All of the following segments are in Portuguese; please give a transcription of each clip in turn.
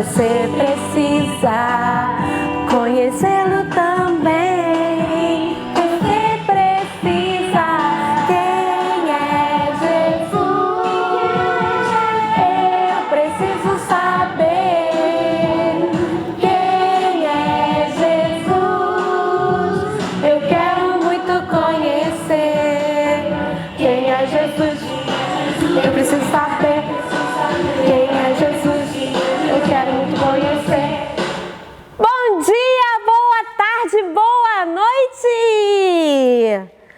Você precisa conhecê-lo também. Você precisa. Quem é Jesus? Eu preciso saber. Quem é Jesus? Eu quero muito conhecer. Quem é Jesus? Eu preciso saber. Quem é Jesus? Eu quero muito conhecer. Bom dia, boa tarde, boa noite!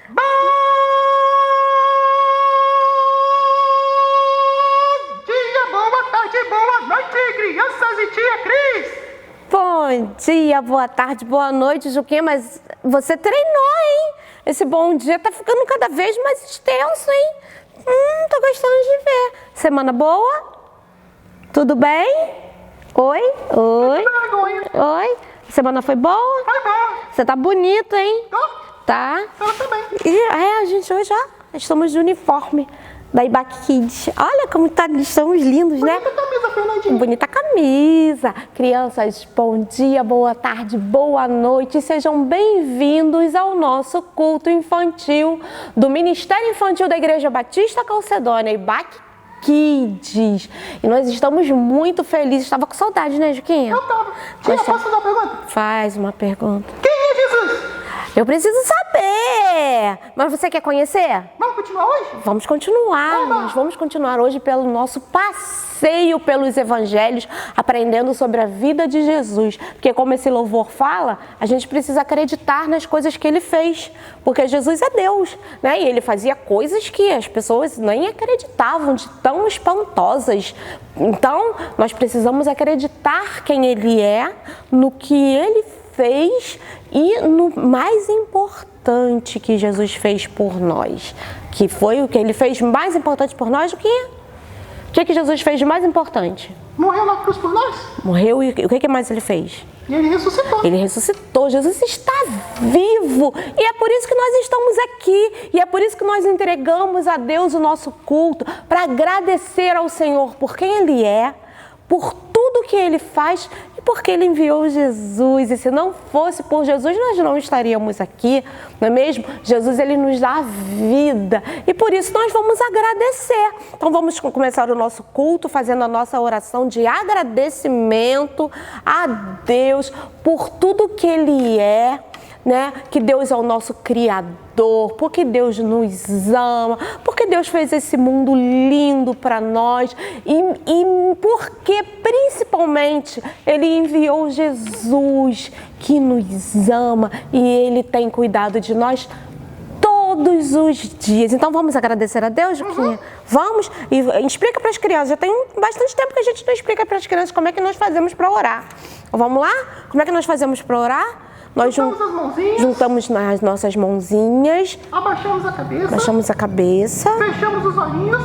Bom dia, boa tarde, boa noite, crianças e tia Cris! Bom dia, boa tarde, boa noite, Juquinha, mas você treinou, hein? Esse bom dia tá ficando cada vez mais extenso, hein? Tô gostando de ver. Semana boa? Tudo bem? Oi? Oi? Oi? Semana foi boa? Foi boa. Você tá bonito, hein? Tô. Tá? Ela também. E a gente hoje já estamos de uniforme da Ibac Kids. Olha como estamos lindos, né? Bonita camisa, Fernandinha. Bonita camisa. Crianças, bom dia, boa tarde, boa noite. Sejam bem-vindos ao nosso culto infantil do Ministério Infantil da Igreja Batista Calcedônia, Ibac Kids. E nós estamos muito felizes. Estava com saudade, né, Juquinha? Eu tava. Tia, posso fazer uma pergunta? Faz uma pergunta. Quem é Jesus? Eu preciso saber. Mas você quer conhecer? Vamos continuar hoje? Vamos continuar. Nós vamos continuar hoje pelo nosso passeio pelos evangelhos, aprendendo sobre a vida de Jesus. Porque como esse louvor fala, a gente precisa acreditar nas coisas que ele fez. Porque Jesus é Deus, né? E ele fazia coisas que as pessoas nem acreditavam, de tão espantosas. Então, nós precisamos acreditar quem ele é, no que ele fez e no mais importante que Jesus fez por nós. Que foi o que ele fez mais importante por nós, o que Jesus fez de mais importante? Morreu na cruz por nós. Morreu e o que mais ele fez? E ele ressuscitou. Ele ressuscitou. Jesus está vivo. E é por isso que nós estamos aqui. E é por isso que nós entregamos a Deus o nosso culto, para agradecer ao Senhor por quem Ele é, por tudo que Ele faz e porque Ele enviou Jesus. E se não fosse por Jesus, nós não estaríamos aqui, não é mesmo? Jesus, Ele nos dá vida e por isso nós vamos agradecer. Então vamos começar o nosso culto fazendo a nossa oração de agradecimento a Deus por tudo que Ele é, né, que Deus é o nosso Criador, porque Deus nos ama, porque Deus fez esse mundo lindo para nós e porque principalmente Ele enviou Jesus que nos ama e Ele tem cuidado de nós todos os dias. Então vamos agradecer a Deus, Juquinha? Vamos? E explica para as crianças. Já tem bastante tempo que a gente não explica para as crianças como é que nós fazemos para orar. Vamos lá? Como é que nós fazemos para orar? Nós Juntamos as mãozinhas. Juntamos nas nossas mãozinhas. Abaixamos a cabeça. Baixamos a cabeça. Fechamos os olhinhos.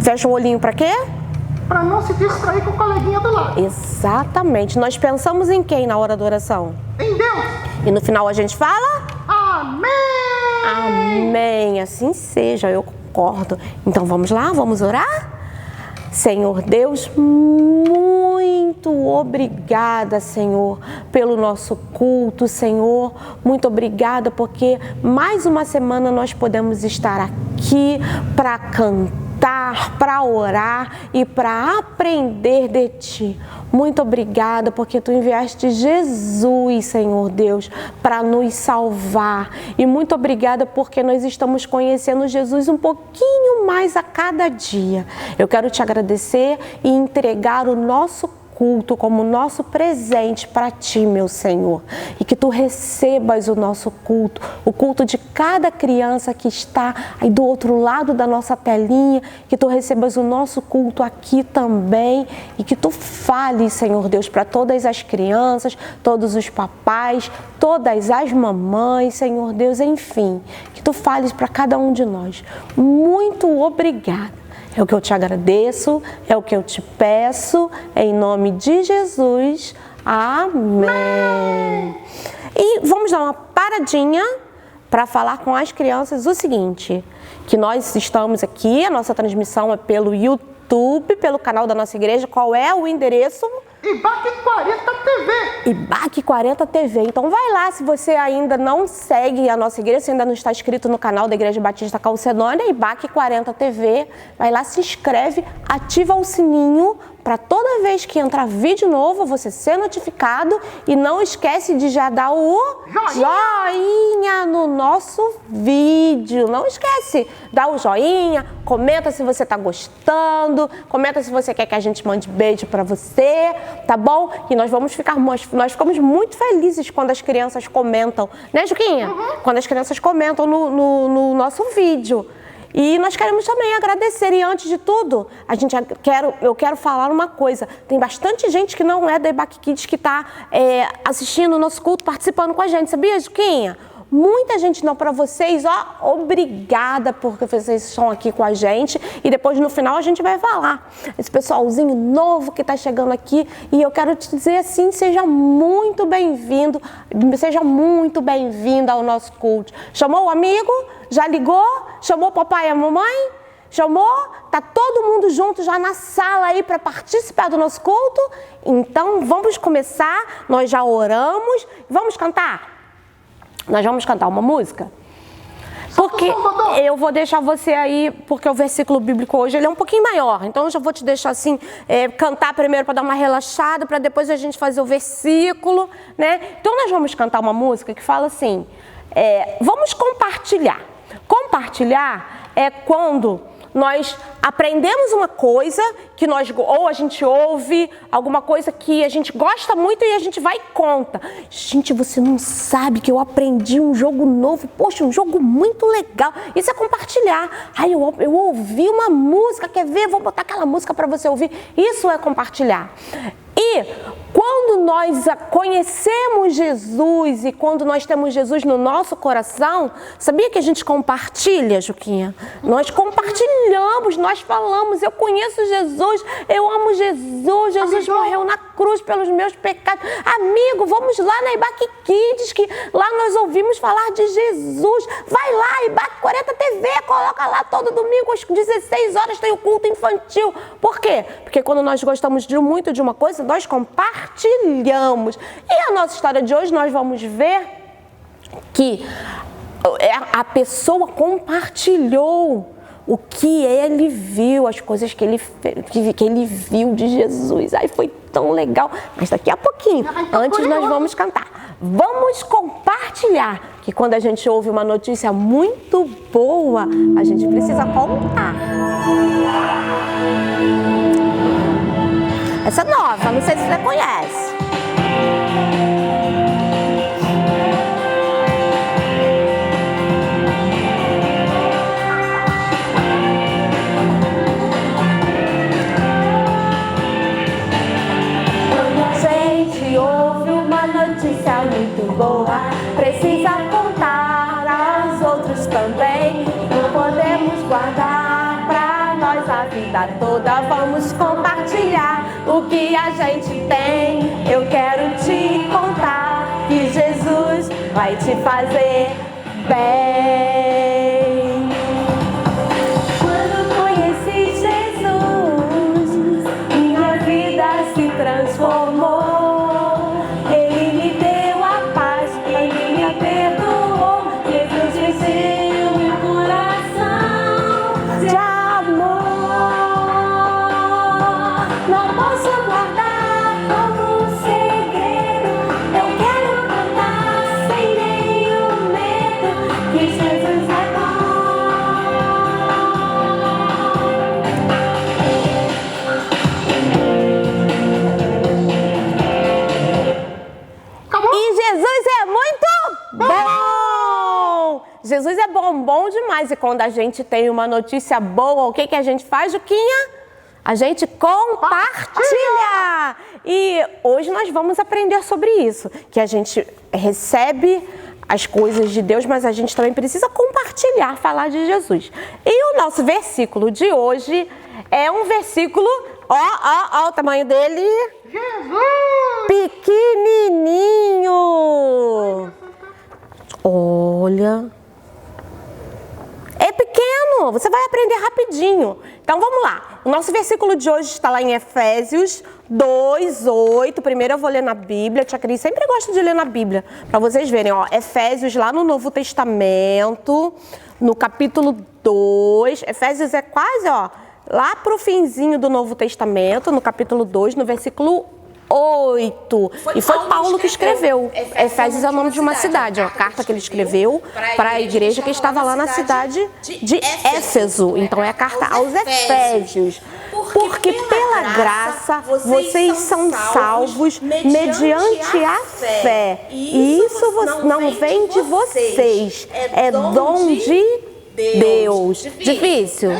Fecha o olhinho para quê? Para não se distrair com o coleguinha do lado. Exatamente. Nós pensamos em quem na hora da oração? Em Deus. E no final a gente fala? Amém. Amém. Assim seja, eu concordo. Então vamos lá, vamos orar? Senhor Deus, muito obrigada, Senhor, pelo nosso culto, Senhor. Muito obrigada porque mais uma semana nós podemos estar aqui para cantar, para orar e para aprender de Ti. Muito obrigada porque Tu enviaste Jesus, Senhor Deus, para nos salvar. E muito obrigada porque nós estamos conhecendo Jesus um pouquinho mais a cada dia. Eu quero Te agradecer e entregar o nosso culto como nosso presente para Ti, meu Senhor. E que Tu recebas o nosso culto, o culto de cada criança que está aí do outro lado da nossa telinha, que Tu recebas o nosso culto aqui também e que Tu fales, Senhor Deus, para todas as crianças, todos os papais, todas as mamães, Senhor Deus, enfim, que Tu fales para cada um de nós. Muito obrigada. É o que eu Te agradeço, é o que eu Te peço, em nome de Jesus. Amém. E vamos dar uma paradinha para falar com as crianças o seguinte, que nós estamos aqui, a nossa transmissão é pelo YouTube, pelo canal da nossa igreja. Qual é o endereço? Ibaque 40 TV. Ibaque 40 TV. Então vai lá, se você ainda não segue a nossa igreja, se ainda não está inscrito no canal da Igreja Batista Calcedônia, Ibaque 40 TV, vai lá, se inscreve, ativa o sininho para toda vez que entrar vídeo novo, você ser notificado e não esquece de já dar o joinha no nosso vídeo. Não esquece, dá o joinha, comenta se você está gostando, comenta se você quer que a gente mande beijo para você, tá bom? E nós ficamos muito felizes quando as crianças comentam, né, Juquinha? Quando as crianças comentam no nosso vídeo. E nós queremos também agradecer. E antes de tudo, eu quero falar uma coisa. Tem bastante gente que não é da Ibaque Kids que está assistindo o nosso culto, participando com a gente. Sabia, Juquinha? Muita gente não, para vocês, ó, obrigada porque vocês estão aqui com a gente e depois no final a gente vai falar. Esse pessoalzinho novo que está chegando aqui e eu quero te dizer assim, seja muito bem-vindo, seja muito bem-vinda ao nosso culto. Chamou o amigo? Já ligou? Chamou o papai e a mamãe? Chamou? Tá todo mundo junto já na sala aí para participar do nosso culto? Então vamos começar, nós já oramos, vamos cantar? Nós vamos cantar uma música? Porque eu vou deixar você aí, porque o versículo bíblico hoje ele é um pouquinho maior. Então eu já vou te deixar assim, cantar primeiro para dar uma relaxada, para depois a gente fazer o versículo, né? Então nós vamos cantar uma música que fala assim, vamos compartilhar. Compartilhar é quando nós aprendemos uma coisa que ou a gente ouve alguma coisa que a gente gosta muito e a gente vai e conta. Gente, você não sabe que eu aprendi um jogo novo. Poxa, um jogo muito legal. Isso é compartilhar. Ai, eu ouvi uma música, quer ver? Vou botar aquela música para você ouvir. Isso é compartilhar. E quando nós conhecemos Jesus e quando nós temos Jesus no nosso coração, sabia que a gente compartilha, Juquinha? Nós compartilhamos, nós falamos, eu conheço Jesus, eu amo Jesus, Jesus morreu na cruz pelos meus pecados. Amigo, vamos lá na Ibaque Kids, que lá nós ouvimos falar de Jesus. Vai lá, Ibaque 40 TV, coloca lá todo domingo às 16 horas tem o culto infantil. Por quê? Porque quando nós gostamos muito de uma coisa, nós compartilhamos. E a nossa história de hoje, nós vamos ver que a pessoa compartilhou o que ele viu, as coisas que ele viu de Jesus. Aí foi tão legal. Mas daqui a pouquinho, antes nós vamos cantar. Vamos compartilhar, que quando a gente ouve uma notícia muito boa, a gente precisa contar. Essa é nova, não sei se você conhece. Notícia muito boa, precisa contar aos outros também. Não podemos guardar pra nós a vida toda. Vamos compartilhar o que a gente tem. Eu quero te contar que Jesus vai te fazer bem. Quando conheci Jesus, minha vida se transformou. Jesus é bom demais. E quando a gente tem uma notícia boa, o que a gente faz, Juquinha? A gente compartilha! E hoje nós vamos aprender sobre isso, que a gente recebe as coisas de Deus, mas a gente também precisa compartilhar, falar de Jesus. E o nosso versículo de hoje é um versículo, ó o tamanho dele. Jesus! Pequenininho! Olha... É pequeno, você vai aprender rapidinho. Então vamos lá. O nosso versículo de hoje está lá em Efésios 2:8. Primeiro eu vou ler na Bíblia. Tia Cris sempre gosta de ler na Bíblia. Para vocês verem, ó. Efésios lá no Novo Testamento, no capítulo 2. Efésios é quase, ó, lá pro finzinho do Novo Testamento, no capítulo 2, no versículo 8. E foi Paulo que escreveu. Efésios é o nome de uma cidade, a carta que ele escreveu para a igreja que estava lá na cidade de Éfeso. Então é a carta aos Efésios. Porque pela graça vocês são salvos mediante a fé. E isso não vem de vocês, é dom de Deus. Difícil?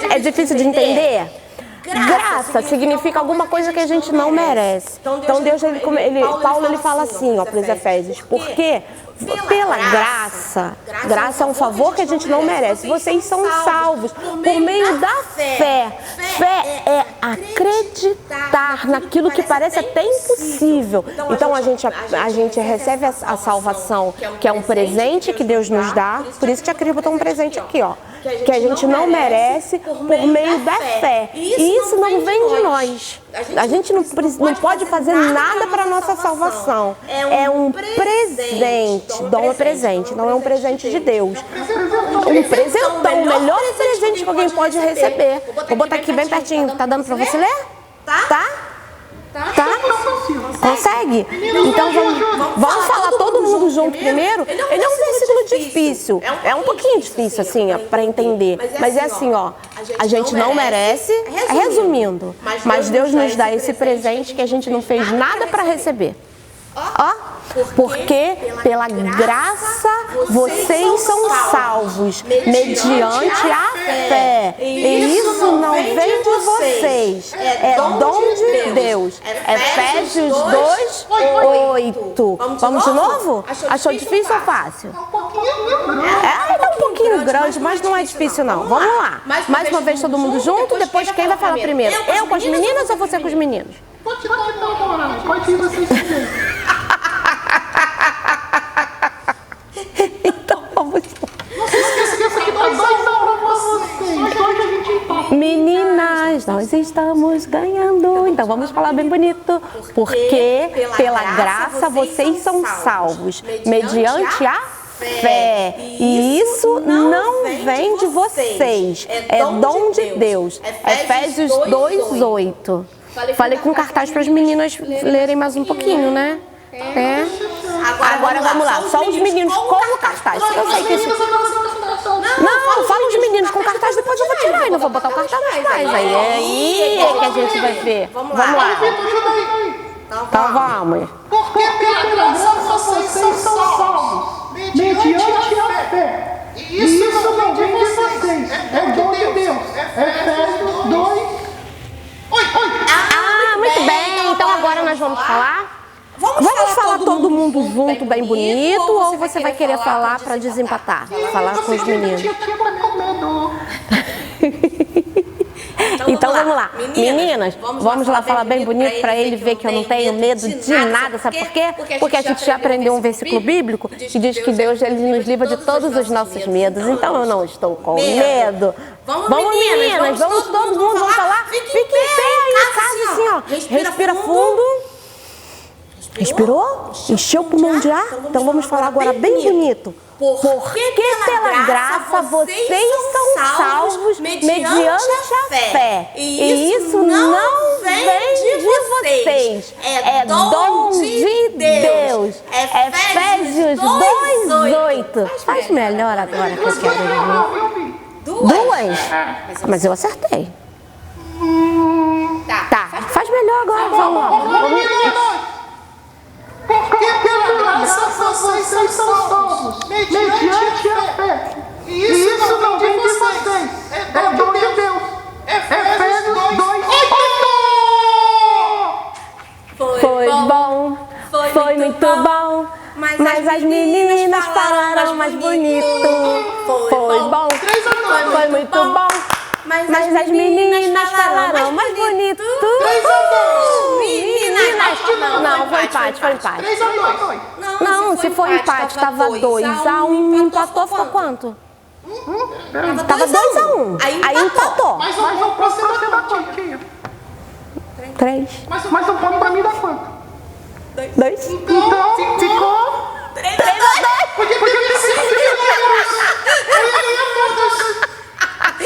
É difícil de entender? Graça significa alguma coisa que a gente não merece. Então Deus, Paulo ele fala assim, ó, para os Efésios, porque pela graça é um favor que a gente não merece. Vocês são salvos por meio da fé. Fé é acreditar naquilo que parece até impossível. Então a gente recebe a salvação, que é um presente que Deus nos dá. Por isso que a Cris botou um presente aqui, ó, que a gente não merece por meio da fé. E isso não vem de nós. A gente não pode fazer nada para a nossa salvação. É um presente. Dom é presente, não é um presente de Deus. Um presentão, o melhor presente que alguém pode receber. Vou botar aqui bem pertinho. Tá dando para você ler? Tá? Consegue? Então vamos falar todo mundo junto primeiro. Ele é um versículo difícil. É um pouquinho difícil, assim, para entender. Mas é assim, ó. A gente não merece, resumindo, mas Deus nos dá esse presente que a gente não fez nada para receber. Ó, porque pela graça vocês são salvos mediante a fé. E isso não vem de vocês, é dom de Deus. Efésios 2:8. Vamos de novo? Achou difícil ou fácil? É um pouquinho grande, mas não é difícil não. Vamos lá. Mais uma vez todo mundo junto, depois quem vai falar primeiro? Eu com as meninas ou você com os meninos? Pode ir vocês primeiro. Então vamos lá. Não se esqueça que essa aqui tá 2-1 pra vocês. Hoje a gente empata. Meninas, nós estamos ganhando. Então vamos falar bem bonito. Porque pela graça vocês são salvos mediante a fé. E isso não vem de vocês, é dom de Deus. Efésios 2:8. Falei com cartaz para as meninas lerem mais um pouquinho, né? É. Agora vamos lá. Só os meninos com o cartaz. Eu sei que isso... Não, fala os meninos com cartaz, depois eu vou tirar e não vou botar o cartaz nos pais. Aí é aí que a gente vai ver. Vamos lá. Então vamos. Porque pela graça vocês são salvos, mediante a fé. E isso não vem de vocês, é dom de Deus. Efésios 2. Oi. Muito bem. Então agora nós vamos falar. Vamos falar todo mundo junto, bem bonito, ou você vai querer falar para desempatar? Falar com os meninos. Então vamos lá. Meninas, vamos lá falar bem bonito para ele ver que eu não tenho medo de nada. Sabe por quê? Porque a gente já aprendeu um versículo bíblico que diz que Deus ele nos livra de todos os nossos medos. Então eu não estou com medo. Vamos meninas, vamos todo mundo, vamos falar. Fique em pé aí em casa assim, ó. Respira fundo. Respirou? Encheu o pulmão de ar? Então vamos falar agora bem bonito. Porque pela graça vocês são salvos mediante a fé. E isso não vem de vocês. É dom de Deus. Efésios 2:8. Faz melhor agora que eu quero ver. Duas? Mas eu acertei. Tá, faz melhor agora. Vamos lá. Porque pela graça vocês são salvos, mediante a fé. E isso não vem de vocês, é dom de Deus. Efésios 2:8. Foi bom, foi muito bom, mas as meninas falaram mais bonito. Foi bom, foi muito bom, mas as meninas falaram mais bonito. Não, foi empate. 3-2. Não, se for empate, tava 2-1, empatou, ficou quanto? Tava 2-1, aí empatou. Mas o próximo você dá quanto? 3. Mas o ponto pra mim dá quanto? 2. Então, ficou 3-2. Podia ter sido 3-2. Eu ia ganhar todos. É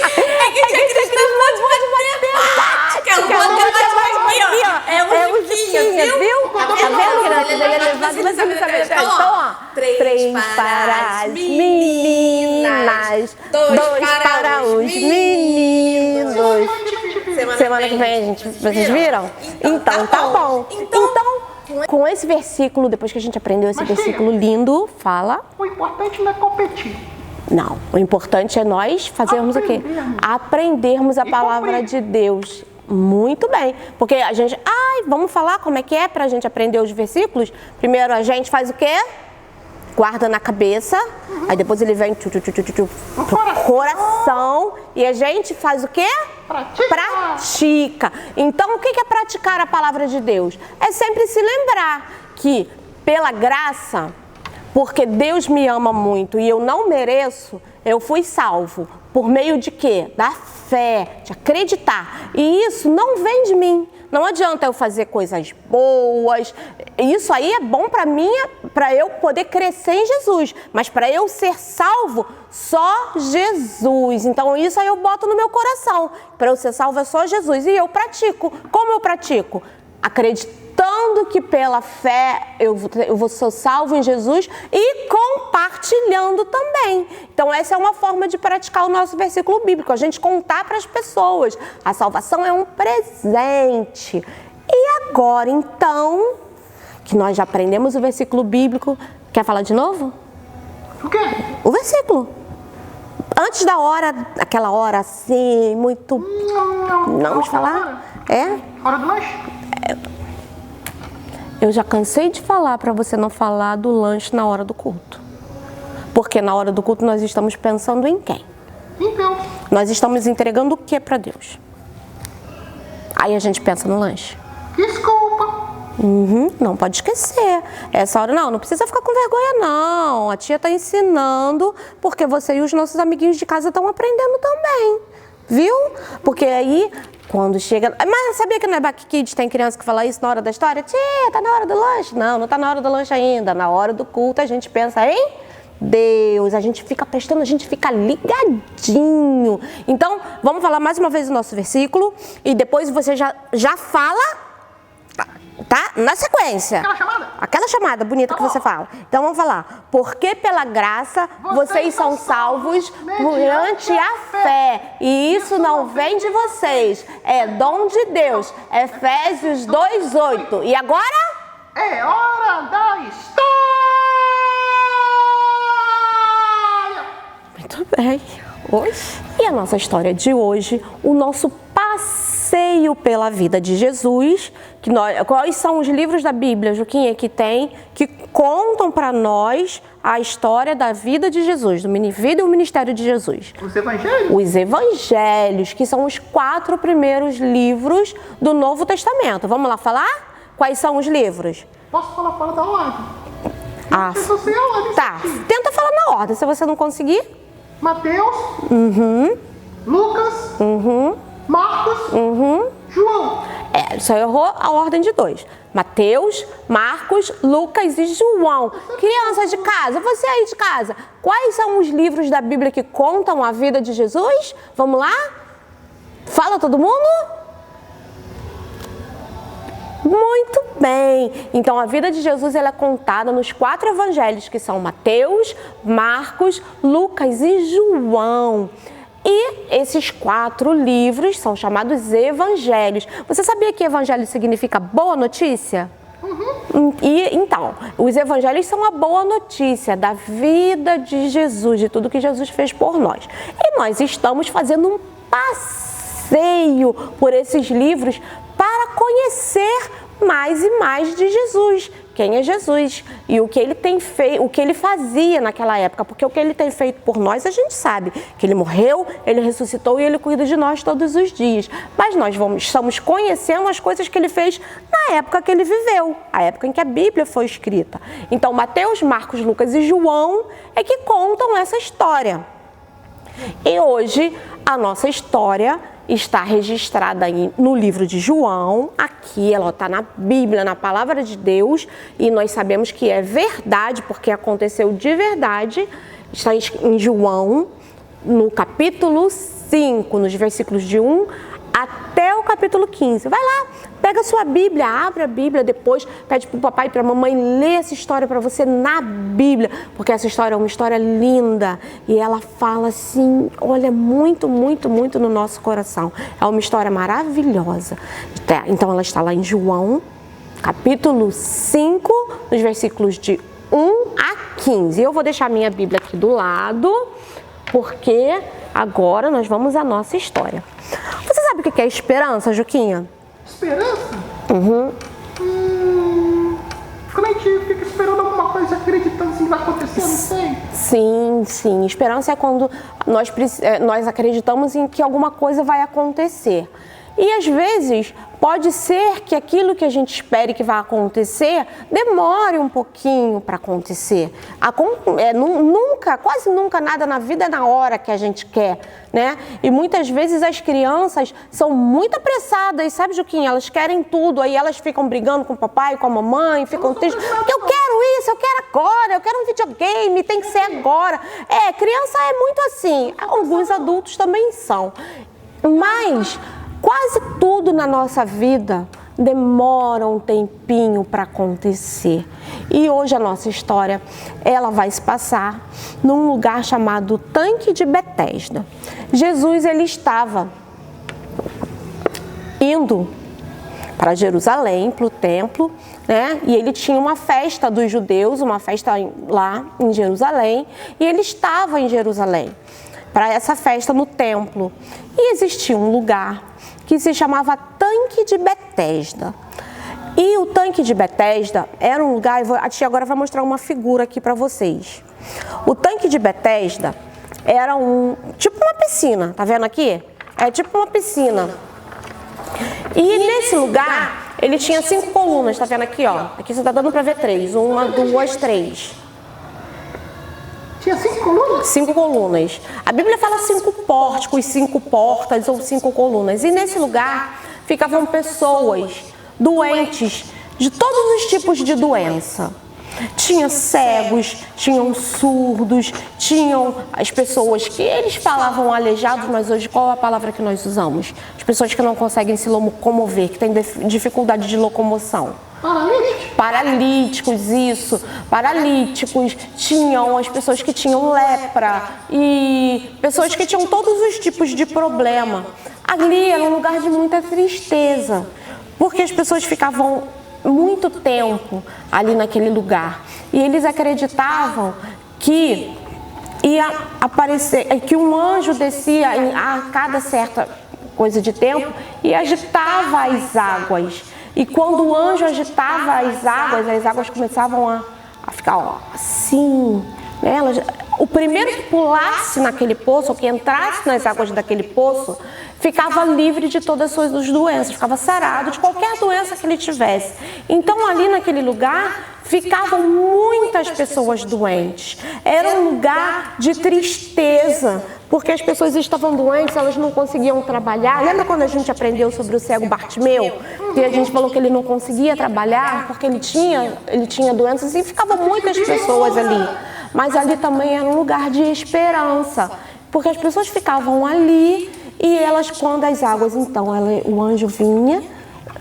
que tinha que ter muito é o Juquinha, viu? Tá vendo, crianças? Ele é levado, mas ele sabe. Então, ó. 3 para as meninas, 2 para os meninos. Semana que vem, vocês viram? Então, tá bom. Então, com esse versículo, depois que a gente aprendeu esse versículo lindo, fala... O importante não é competir. Não, o importante é nós fazermos o quê? Aprendermos a palavra de Deus. Muito bem, porque a gente... vamos falar como é que é pra gente aprender os versículos? Primeiro a gente faz o quê? Guarda na cabeça, aí depois ele vem pro coração e a gente faz o quê? Pratica. Então o que é praticar a palavra de Deus? É sempre se lembrar que pela graça... Porque Deus me ama muito e eu não mereço, eu fui salvo. Por meio de quê? Da fé, de acreditar. E isso não vem de mim. Não adianta eu fazer coisas boas. Isso aí é bom para mim, para eu poder crescer em Jesus. Mas para eu ser salvo, só Jesus. Então isso aí eu boto no meu coração. Para eu ser salvo é só Jesus. E eu pratico. Como eu pratico? Acreditando que pela fé eu vou ser salvo em Jesus e compartilhando também. Então essa é uma forma de praticar o nosso versículo bíblico, a gente contar para as pessoas. A salvação é um presente. E agora então, que nós já aprendemos o versículo bíblico, quer falar de novo? O quê? O versículo. Antes da hora, aquela hora assim, muito... Não vamos falar? É? Hora do lanche? Eu já cansei de falar para você não falar do lanche na hora do culto. Porque na hora do culto nós estamos pensando em quem? Em Deus. Nós estamos entregando o que para Deus? Aí a gente pensa no lanche. Desculpa. Não pode esquecer. Essa hora não precisa ficar com vergonha não. A tia está ensinando porque você e os nossos amiguinhos de casa estão aprendendo também. Viu? Porque aí... Quando chega... Mas sabia que no Ebac Kids tem criança que fala isso na hora da história? Tia, tá na hora do lanche? Não tá na hora do lanche ainda. Na hora do culto a gente pensa em Deus. A gente fica prestando, a gente fica ligadinho. Então, vamos falar mais uma vez o nosso versículo. E depois você já fala Tá? Na sequência. Aquela chamada? Aquela chamada bonita que você fala. Então vamos falar. Porque pela graça vocês são salvos mediante a fé. E isso não vem de vocês. É dom de Deus. Efésios 2:8. E agora? É hora da história! Muito bem. Hoje. E a nossa história de hoje, o nosso passeio pela vida de Jesus, quais são os livros da Bíblia, Juquinha, que contam para nós a história da vida de Jesus, do vida e o ministério de Jesus? Os evangelhos? Os evangelhos, que são os 4 primeiros livros do Novo Testamento. Vamos lá falar? Quais são os livros? Posso falar fora da ordem? Ah, Eu sei a ordem. tá. Tenta falar na ordem, se você não conseguir. Mateus, Lucas, Marcos, João. Só errou a ordem de 2. Mateus, Marcos, Lucas e João. Crianças de casa, você aí de casa, quais são os livros da Bíblia que contam a vida de Jesus? Vamos lá? Fala todo mundo? Muito bem. Então a vida de Jesus ela é contada nos 4 evangelhos, que são Mateus, Marcos, Lucas e João. E esses 4 livros são chamados evangelhos. Você sabia que evangelho significa boa notícia? E então, os evangelhos são a boa notícia da vida de Jesus, de tudo que Jesus fez por nós. E nós estamos fazendo um passeio por esses livros para conhecer mais e mais de Jesus. Quem é Jesus e o que ele tem feito, o que ele fazia naquela época, porque o que ele tem feito por nós a gente sabe, que ele morreu, ele ressuscitou e ele cuida de nós todos os dias. Mas nós estamos conhecendo as coisas que ele fez na época que ele viveu, a época em que a Bíblia foi escrita. Então Mateus, Marcos, Lucas e João é que contam essa história. E hoje a nossa história está registrada no livro de João, aqui ela está na Bíblia, na Palavra de Deus, e nós sabemos que é verdade, porque aconteceu de verdade. Está em João, no capítulo 5, nos versículos de 1 até o capítulo 15. Vai lá, pega a sua Bíblia, abre a Bíblia, depois pede para o papai e para a mamãe ler essa história para você na Bíblia, porque essa história é uma história linda e ela fala assim, olha, muito, muito, muito no nosso coração. É uma história maravilhosa. Então ela está lá em João, capítulo 5, nos versículos de 1 a 15. Eu vou deixar a minha Bíblia aqui do lado, porque agora nós vamos à nossa história. Você sabe o que é esperança, Juquinha? Esperança? Quando a gente fica esperando alguma coisa, acreditando que vai acontecer, não sei. Sim, sim. Esperança é quando nós acreditamos em que alguma coisa vai acontecer. E às vezes pode ser que aquilo que a gente espere que vai acontecer demore um pouquinho para acontecer. Quase nunca nada na vida é na hora que a gente quer, né? E muitas vezes as crianças são muito apressadas, sabe, Juquinha? Elas querem tudo, aí elas ficam brigando com o papai, com a mamãe, ficam tristes. Eu quero isso, eu quero agora, eu quero um videogame, tem que ser agora. Criança é muito assim. Alguns adultos também são. Mas quase tudo na nossa vida demora um tempinho para acontecer. E hoje a nossa história, ela vai se passar num lugar chamado Tanque de Betesda. Jesus, ele estava indo para Jerusalém, para o templo, né? E ele tinha uma festa dos judeus, uma festa lá em Jerusalém, e ele estava em Jerusalém para essa festa no templo. E existia um lugar que se chamava Tanque de Betesda. E o Tanque de Betesda era um lugar, a tia agora vai mostrar uma figura aqui para vocês. O Tanque de Betesda era tipo uma piscina, tá vendo aqui? É tipo uma piscina. E nesse lugar, ele tinha 5 colunas, tá vendo aqui, ó? Aqui você tá dando para ver 3, 1, 2, 3. Tinha 5 colunas? 5 colunas. A Bíblia fala 5 pórticos, 5 portas ou 5 colunas. E nesse lugar ficavam pessoas doentes, de todos os tipos de doença. Tinha cegos, tinham surdos, tinham as pessoas que eles falavam aleijados, mas hoje qual é a palavra que nós usamos? As pessoas que não conseguem se locomover, que têm dificuldade de locomoção. Paralíticos, isso. Paralíticos, tinham as pessoas que tinham lepra e pessoas que tinham todos os tipos de problema. Ali era um lugar de muita tristeza, porque as pessoas ficavam muito tempo ali naquele lugar. E eles acreditavam que ia aparecer, que um anjo descia a cada certa coisa de tempo e agitava as águas. E quando o anjo agitava as águas começavam a ficar assim, né? O primeiro que pulasse naquele poço, ou que entrasse nas águas daquele poço, ficava livre de todas as suas doenças, ficava sarado de qualquer doença que ele tivesse. Então ali naquele lugar ficavam muitas pessoas doentes. Era um lugar de tristeza, porque as pessoas estavam doentes, elas não conseguiam trabalhar. Lembra quando a gente aprendeu sobre o cego Bartimeu? Que a gente falou que ele não conseguia trabalhar porque ele tinha doenças e ficavam muitas pessoas ali. Mas ali também era um lugar de esperança, porque as pessoas ficavam ali e elas, quando as águas, então, o anjo vinha,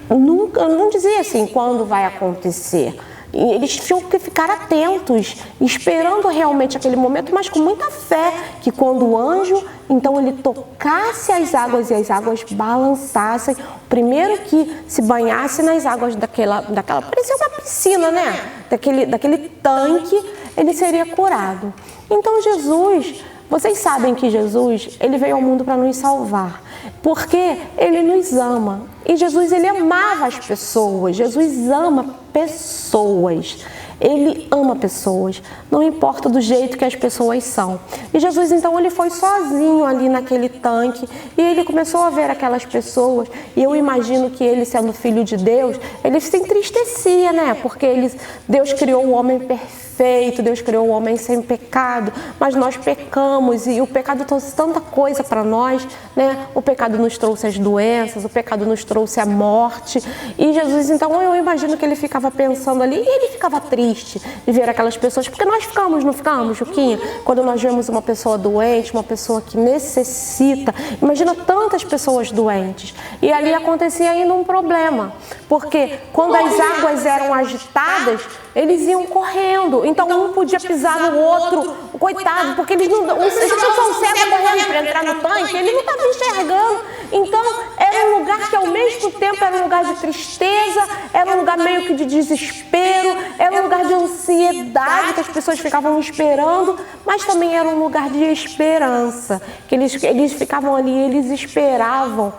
não dizia assim, quando vai acontecer. E eles tinham que ficar atentos, esperando realmente aquele momento, mas com muita fé, que quando o anjo, então ele tocasse as águas e as águas balançassem, o primeiro que se banhasse nas águas daquela parecia uma piscina, né? Daquele tanque, ele seria curado. Então Jesus, vocês sabem que Jesus, ele veio ao mundo para nos salvar, porque ele nos ama. E Jesus, ele amava as pessoas. Jesus ama pessoas. Ele ama pessoas, não importa do jeito que as pessoas são. E Jesus, então, ele foi sozinho ali naquele tanque e ele começou a ver aquelas pessoas. E eu imagino que ele, sendo filho de Deus, ele se entristecia, né? Porque Deus criou o homem perfeito, Deus criou o homem sem pecado, mas nós pecamos e o pecado trouxe tanta coisa para nós, né? O pecado nos trouxe as doenças, o pecado nos trouxe a morte. E Jesus, então, eu imagino que ele ficava pensando ali e ele ficava triste de ver aquelas pessoas, porque nós ficamos, não ficamos, Juquinha? Quando nós vemos uma pessoa doente, uma pessoa que necessita, imagina tantas pessoas doentes. E ali acontecia ainda um problema, porque quando as águas eram agitadas, eles iam correndo, então um podia pisar no outro, coitado, porque eles não, se fosse um cego correndo para entrar no tanque, ele não estava enxergando. Então era um lugar que ao mesmo tempo era um lugar de tristeza, era um lugar meio que de desespero, era um lugar de ansiedade, que as pessoas ficavam esperando, mas também era um lugar de esperança, que eles ficavam ali, eles esperavam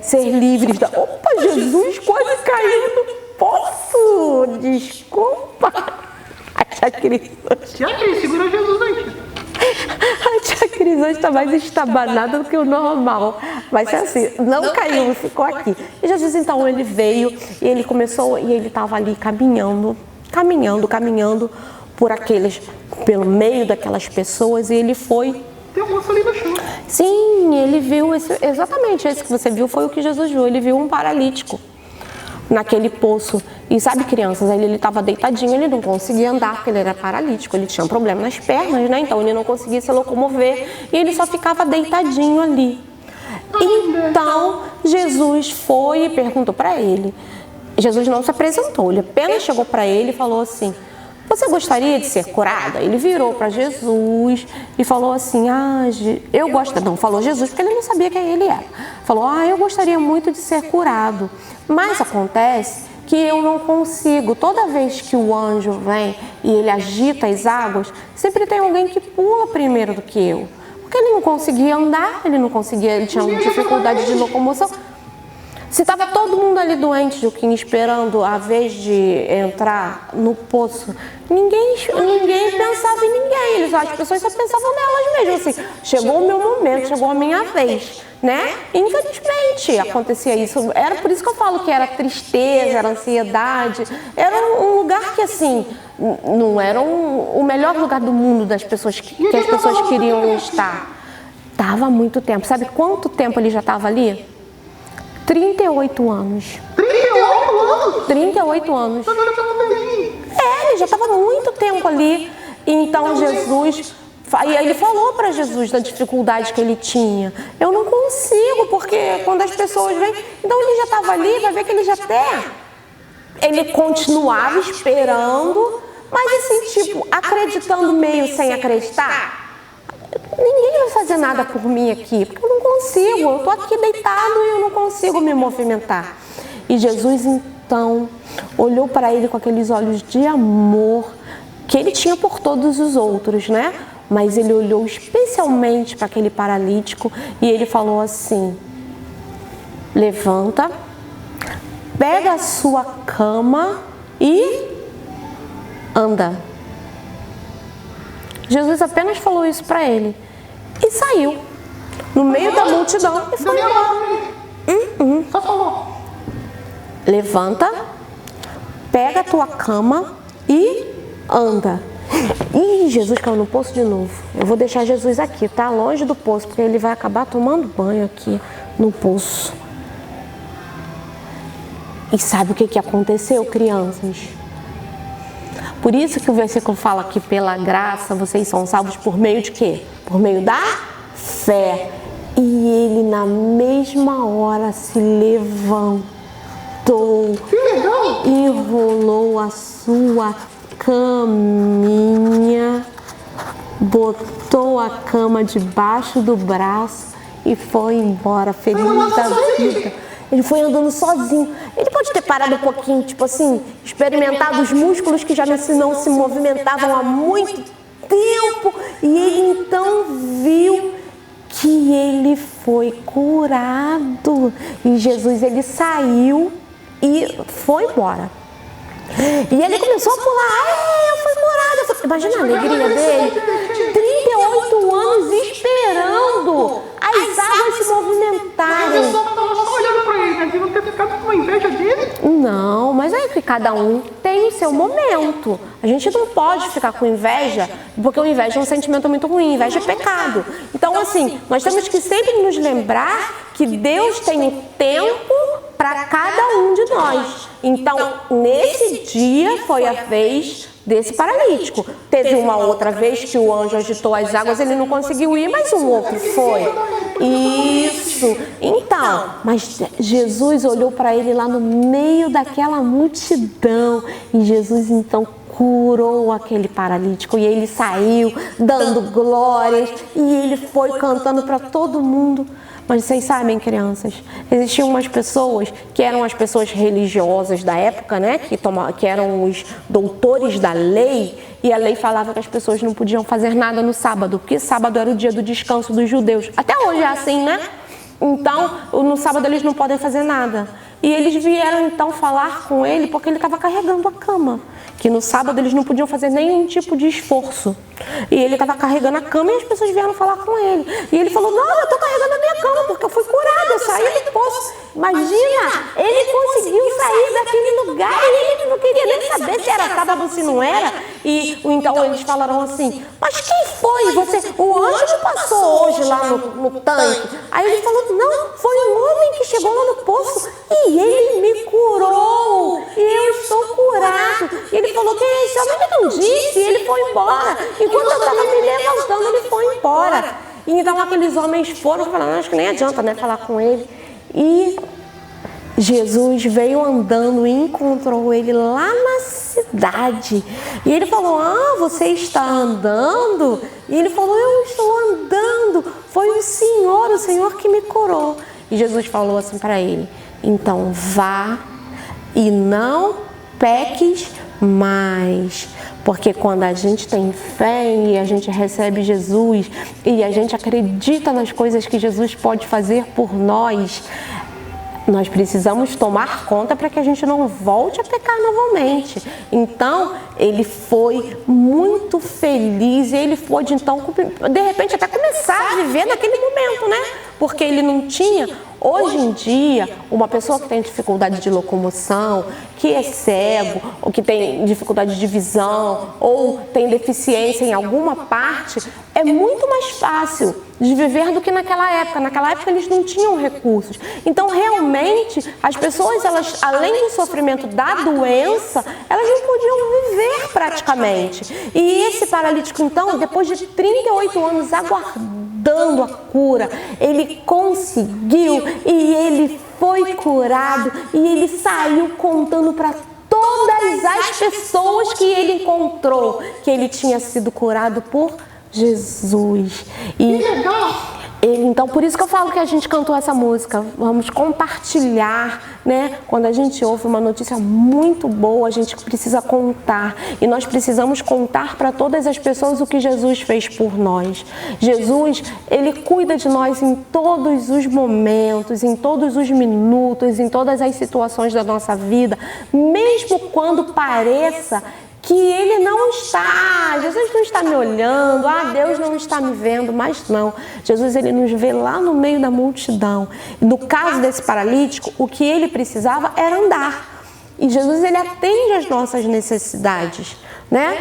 ser livres da... Opa, Jesus quase caiu no poço! Desculpa! A tia Cris segura Jesus aí. A tia Cris hoje está mais estabanada do que o normal. Mas assim, não caiu, ficou aqui. E Jesus, então, ele veio e ele começou, e ele estava ali caminhando pelo meio daquelas pessoas, e ele foi... Tem um moço ali no chão. Sim, ele viu, exatamente esse que você viu foi o que Jesus viu. Ele viu um paralítico naquele poço. E sabe, crianças, ele estava deitadinho, ele não conseguia andar porque ele era paralítico, ele tinha um problema nas pernas, né? Então ele não conseguia se locomover e ele só ficava deitadinho ali. Então Jesus foi e perguntou para ele. Jesus não se apresentou, ele apenas chegou para ele e falou assim: você gostaria de ser curada? Ele virou para Jesus e falou assim: eu gosto. Não, falou Jesus porque ele não sabia quem ele era. Falou: eu gostaria muito de ser curado, mas acontece que eu não consigo. Toda vez que o anjo vem e ele agita as águas, sempre tem alguém que pula primeiro do que eu. Porque ele não conseguia andar, ele tinha dificuldade de locomoção. Se estava todo mundo ali doente, Juquinha, esperando a vez de entrar no poço, ninguém pensava em ninguém. As pessoas só pensavam nelas mesmo, assim, chegou o meu momento, chegou a minha vez, né? Infelizmente acontecia isso. Era por isso que eu falo que era tristeza, era ansiedade, era um lugar que, assim, não era o melhor lugar do mundo das pessoas que as pessoas queriam estar. Estava há muito tempo. Sabe quanto tempo ele já estava ali? 38 anos. 38 anos? 38 anos. Agora eu tava velhinho. ele já estava muito tempo ali. Então Jesus, e aí ele falou para Jesus da dificuldade que ele tinha. Eu não consigo, porque quando as pessoas vêm... Então ele já estava ali, vai ver que ele já até... Ele continuava esperando, mas assim, tipo, acreditando meio sem acreditar. Ninguém vai fazer nada por mim aqui, porque eu não consigo. Eu estou aqui deitado e eu não consigo me movimentar. E Jesus, então, olhou para ele com aqueles olhos de amor que ele tinha por todos os outros, né? Mas ele olhou especialmente para aquele paralítico e ele falou assim: levanta, pega a sua cama e anda. Jesus apenas falou isso para ele e saiu no meio da multidão e foi embora. Só falou. Levanta, pega a tua cama e anda. Ih, Jesus caiu no poço de novo. Eu vou deixar Jesus aqui, tá? Longe do poço, porque ele vai acabar tomando banho aqui no poço. E sabe o que aconteceu, crianças? Por isso que o versículo fala que pela graça vocês são salvos por meio de quê? Por meio da fé. E ele na mesma hora se levantou e rolou a sua caminha, botou a cama debaixo do braço e foi embora, feliz da vida. Ele foi andando sozinho. Ele pode ter parado um pouquinho, tipo assim, experimentado os músculos que já não se movimentavam há muito tempo. E ele então viu que ele foi curado. E Jesus, ele saiu e foi embora. E ele começou a pular. Eu fui curado. Imagina a alegria dele. 38 anos esperando as águas se movimentarem. Olhando pra ele, né? Não ter ficado com inveja dele? Não, mas é que cada um tem o seu momento. A gente não pode ficar com inveja, porque o inveja é um sentimento muito ruim, inveja é pecado. Então, assim, nós temos que sempre nos lembrar que Deus tem um tempo para cada um de nós. Então, nesse dia foi a vez desse paralítico. Teve uma outra vez que o anjo agitou as águas, ele não conseguiu ir, mas um outro foi. Isso. Então, mas Jesus olhou para ele lá no meio daquela multidão e Jesus então curou aquele paralítico e ele saiu dando glórias e ele foi cantando para todo mundo. Mas vocês sabem, crianças, existiam umas pessoas que eram as pessoas religiosas da época, né? Que eram os doutores da lei, e a lei falava que as pessoas não podiam fazer nada no sábado, porque sábado era o dia do descanso dos judeus. Até hoje é assim, né? Então, no sábado eles não podem fazer nada. E eles vieram então falar com ele porque ele estava carregando a cama. Que no sábado eles não podiam fazer nenhum tipo de esforço. E ele estava carregando a cama e as pessoas vieram falar com ele. E ele falou: não, eu estou carregando a minha cama porque eu fui curado, eu saí do poço. Imagina, ele conseguiu sair daquele lugar e ele não queria nem saber se era sábado ou se não era. E então eles falaram assim: mas quem foi você? O anjo não passou hoje lá no tanque. Aí ele falou: não, foi um homem que chegou lá no poço e ele me curou. E eu estou curado. E ele falou que esse homem me não disse, e ele foi embora. Enquanto eu estava me levantando, ele foi embora. E então aqueles homens foram falando, acho que nem adianta, né, falar com ele. E Jesus veio andando e encontrou ele lá na cidade. E ele falou: ah, você está andando? E ele falou: eu estou andando. Foi o Senhor que me curou. E Jesus falou assim para ele: então vá e não peques mais. Porque quando a gente tem fé e a gente recebe Jesus e a gente acredita nas coisas que Jesus pode fazer por nós, nós precisamos tomar conta para que a gente não volte a pecar novamente. Então, ele foi muito feliz e ele pôde, então, de repente, até começar a viver naquele momento, né? Porque ele não tinha... Hoje em dia, uma pessoa que tem dificuldade de locomoção, que é cego, ou que tem dificuldade de visão, ou tem deficiência em alguma parte, é muito mais fácil de viver do que naquela época. Naquela época eles não tinham recursos. Então, realmente, as pessoas, elas, além do sofrimento da doença, elas não podiam viver praticamente. E esse paralítico, então, depois de 38 anos aguardando a cura, ele conseguiu e ele foi curado e ele saiu contando para todas as pessoas que ele encontrou que ele tinha sido curado por Jesus. E então, por isso que eu falo que a gente cantou essa música. Vamos compartilhar, né? Quando a gente ouve uma notícia muito boa, a gente precisa contar. E nós precisamos contar para todas as pessoas o que Jesus fez por nós. Jesus, ele cuida de nós em todos os momentos, em todos os minutos, em todas as situações da nossa vida, mesmo quando pareça que ele não está, Jesus não está me olhando, Deus não está me vendo, mas não. Jesus, ele nos vê lá no meio da multidão. No caso desse paralítico, o que ele precisava era andar. E Jesus, ele atende às nossas necessidades, né?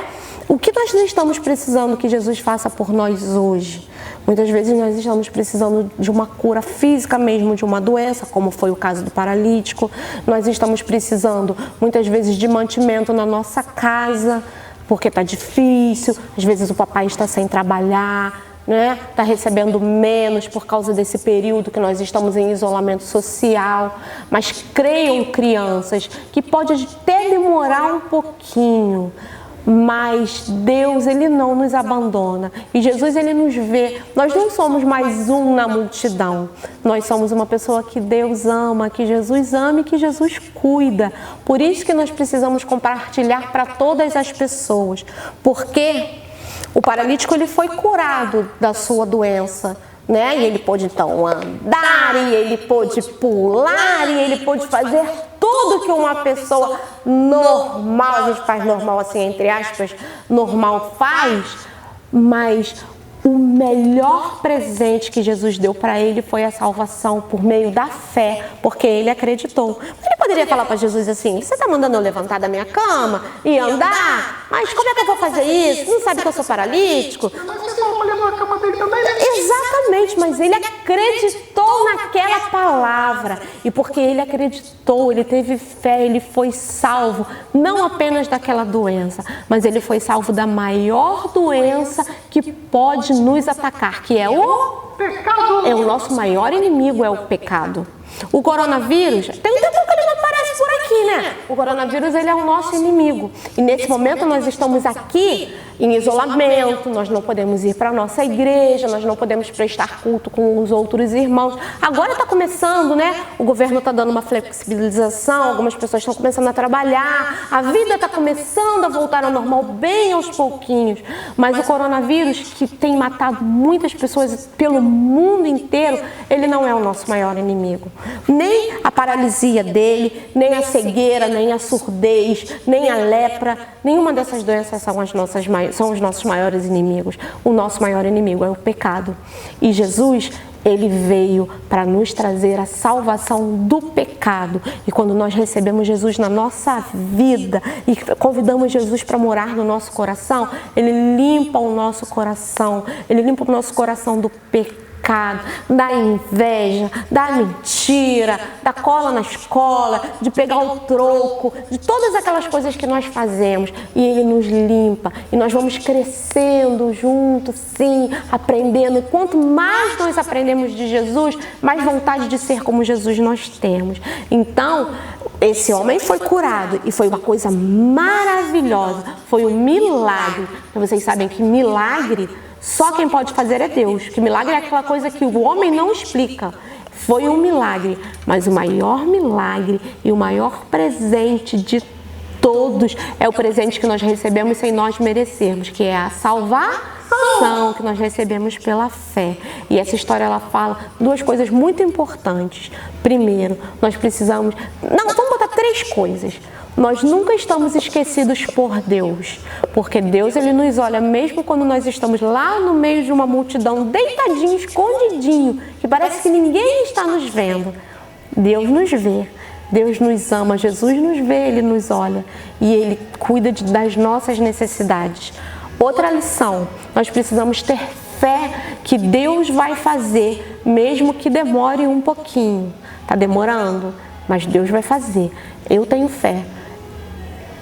O que nós não estamos precisando que Jesus faça por nós hoje? Muitas vezes nós estamos precisando de uma cura física mesmo, de uma doença, como foi o caso do paralítico. Nós estamos precisando, muitas vezes, de mantimento na nossa casa, porque está difícil. Às vezes o papai está sem trabalhar, né? Está recebendo menos por causa desse período que nós estamos em isolamento social. Mas creiam, crianças, que pode até demorar um pouquinho, mas Deus, ele não nos abandona. E Jesus, ele nos vê. Nós não somos mais um na multidão. Nós somos uma pessoa que Deus ama, que Jesus ama e que Jesus cuida. Por isso que nós precisamos compartilhar para todas as pessoas. Porque o paralítico, ele foi curado da sua doença, né? E ele pôde então andar, e ele pôde pular, e ele pôde fazer tudo que uma pessoa normal, a gente faz normal assim, entre aspas, normal faz, mas o melhor presente que Jesus deu para ele foi a salvação por meio da fé, porque ele acreditou. Ele poderia falar para Jesus assim: você está mandando eu levantar da minha cama e andar? Mas como é que eu vou fazer isso? Não sabe que eu sou paralítico? Exatamente, mas ele acreditou naquela palavra. E porque ele acreditou, ele teve fé, ele foi salvo, não apenas daquela doença, mas ele foi salvo da maior doença que pode nos atacar, que é o pecado. É o nosso maior inimigo, é o pecado. O coronavírus, tem um tempo que ele não aparece por aqui, né? O coronavírus, ele é o nosso inimigo. E nesse momento nós estamos aqui em isolamento, nós não podemos ir para a nossa igreja, nós não podemos prestar culto com os outros irmãos. Agora está começando, né? O governo está dando uma flexibilização, algumas pessoas estão começando a trabalhar, a vida está começando a voltar ao normal bem aos pouquinhos. Mas o coronavírus, que tem matado muitas pessoas pelo mundo inteiro, ele não é o nosso maior inimigo. Nem a paralisia dele, nem a cegueira, nem a surdez, nem a lepra, nenhuma dessas doenças são os nossos maiores inimigos. O nosso maior inimigo é o pecado. E Jesus, ele veio para nos trazer a salvação do pecado. E quando nós recebemos Jesus na nossa vida e convidamos Jesus para morar no nosso coração, ele limpa o nosso coração. Ele limpa o nosso coração do pecado, da inveja, da mentira, da cola na escola, de pegar o troco, de todas aquelas coisas que nós fazemos. E ele nos limpa. E nós vamos crescendo juntos, sim, aprendendo. Quanto mais nós aprendemos de Jesus, mais vontade de ser como Jesus nós temos. Então, esse homem foi curado e foi uma coisa maravilhosa. Foi um milagre. Vocês sabem que milagre só quem pode fazer é Deus. Que milagre é aquela coisa que o homem não explica. Foi um milagre, mas o maior milagre e o maior presente de todos é o presente que nós recebemos sem nós merecermos, que é a salvação que nós recebemos pela fé. E essa história, ela fala duas coisas muito importantes. Primeiro, nós precisamos... vamos botar 3 coisas. Nós nunca estamos esquecidos por Deus, porque Deus, ele nos olha mesmo quando nós estamos lá no meio de uma multidão, deitadinho, escondidinho, que parece que ninguém está nos vendo. Deus nos vê, Deus nos ama, Jesus nos vê, ele nos olha e ele cuida das nossas necessidades. Outra lição, nós precisamos ter fé que Deus vai fazer, mesmo que demore um pouquinho. Tá demorando, mas Deus vai fazer. Eu tenho fé.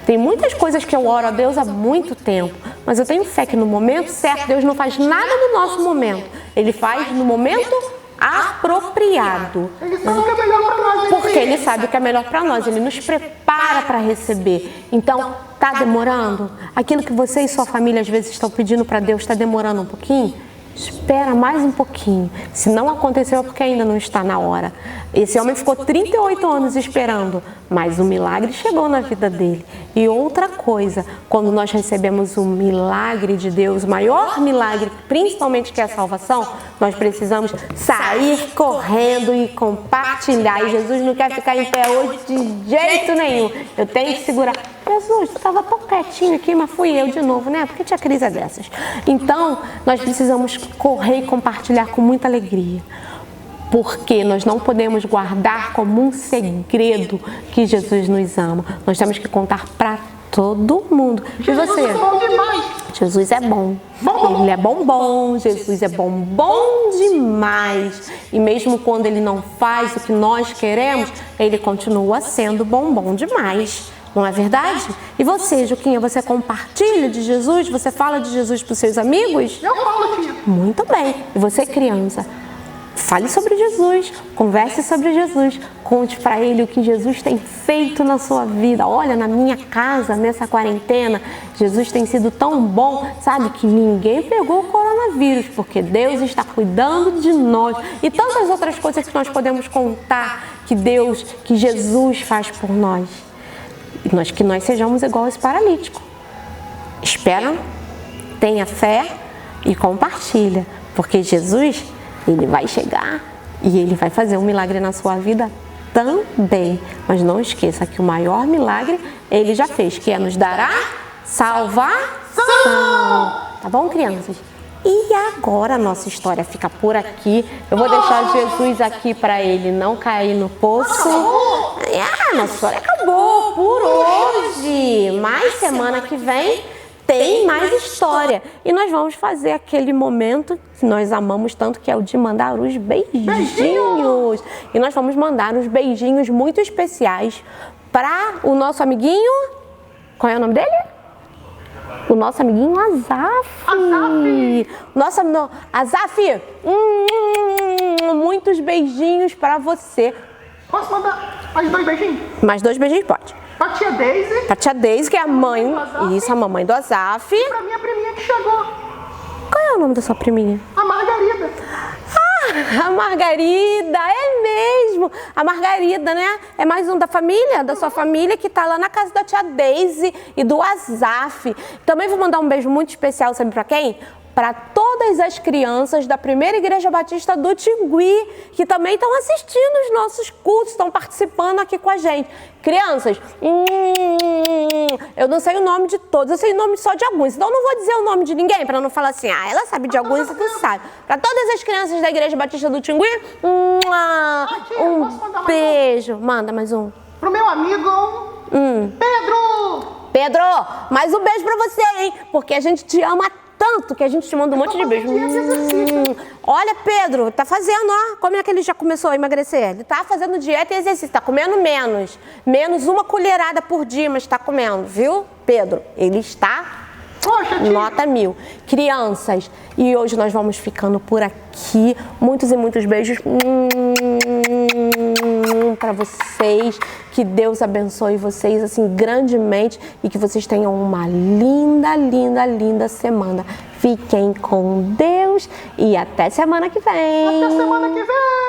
Tem muitas coisas que eu oro a Deus há muito tempo, mas eu tenho fé que no momento certo, Deus não faz nada no nosso momento. Ele faz no momento apropriado. Ele sabe o que é melhor para nós. Porque Ele sabe o que é melhor para nós. Ele nos prepara para receber. Então, tá demorando? Aquilo que você e sua família às vezes estão pedindo para Deus está demorando um pouquinho? Espera mais um pouquinho. Se não aconteceu é porque ainda não está na hora. Esse homem ficou 38 anos esperando, mas o milagre chegou na vida dele. E outra coisa, quando nós recebemos o milagre de Deus, o maior milagre, principalmente que é a salvação, nós precisamos sair correndo e compartilhar. E Jesus não quer ficar em pé hoje de jeito nenhum. Eu tenho que segurar. Jesus, tu estava tão quietinho aqui, mas fui eu de novo, né? Porque tinha crise dessas. Então, nós precisamos correr e compartilhar com muita alegria. Porque nós não podemos guardar como um segredo que Jesus nos ama. Nós temos que contar para todo mundo. E você? Jesus é bom demais. Jesus é bom. Ele é bombom. Jesus é bombom demais. E mesmo quando Ele não faz o que nós queremos, Ele continua sendo bombom demais. Não é verdade? E você, Juquinha, você compartilha de Jesus? Você fala de Jesus para os seus amigos? Eu falo, tia. Muito bem. E você, criança? Fale sobre Jesus, converse sobre Jesus, conte para ele o que Jesus tem feito na sua vida. Olha, na minha casa, nessa quarentena, Jesus tem sido tão bom, sabe, que ninguém pegou o coronavírus, porque Deus está cuidando de nós. E tantas outras coisas que nós podemos contar que Jesus faz por nós. E que nós sejamos igual esse paralítico. Espera, tenha fé e compartilha, porque Jesus, Ele vai chegar e Ele vai fazer um milagre na sua vida também. Mas não esqueça que o maior milagre Ele já fez, que é nos dar a salvação. Tá bom, crianças? E agora a nossa história fica por aqui. Eu vou deixar Jesus aqui para ele não cair no poço. Nossa história acabou por hoje. Mas semana que vem tem mais história. E nós vamos fazer aquele momento que nós amamos tanto, que é o de mandar os beijinhos. E nós vamos mandar uns beijinhos muito especiais para o nosso amiguinho. Qual é o nome dele? O nosso amiguinho Azaf. Azaf, muitos beijinhos para você. Posso mandar mais 2 beijinhos? Mais 2 beijinhos, pode. Pra tia Daisy. Pra tia Daisy, que é a mãe. Isso, a mamãe do Azaf. E pra minha priminha que chegou. Qual é o nome da sua priminha? A Margarida. A Margarida, é mesmo. A Margarida, né? É mais um da família, da sua família, que tá lá na casa da tia Daisy e do Azaf. Também vou mandar um beijo muito especial, sabe pra quem? Para todas as crianças da Primeira Igreja Batista do Tingui, que também estão assistindo os nossos cultos, estão participando aqui com a gente. Crianças, eu não sei o nome de todos, eu sei o nome só de alguns, então eu não vou dizer o nome de ninguém, para não falar assim, ela sabe de alguns e tu sabe. Para todas as crianças da Igreja Batista do Tingui, um beijo. Manda mais um. Pro meu amigo Pedro. Pedro, mais um beijo para você, hein? Porque a gente te ama tanto que a gente te manda um monte de beijo. Olha, Pedro, tá fazendo, ó. Como é que ele já começou a emagrecer? Ele tá fazendo dieta e exercício, tá comendo menos. Menos 1 colherada por dia, mas tá comendo, viu, Pedro? Ele está... Poxa, tia. Nota 1000. Crianças, e hoje nós vamos ficando por aqui. Muitos e muitos beijos para vocês. Que Deus abençoe vocês assim grandemente e que vocês tenham uma linda, linda, linda semana. Fiquem com Deus e até semana que vem. Até semana que vem.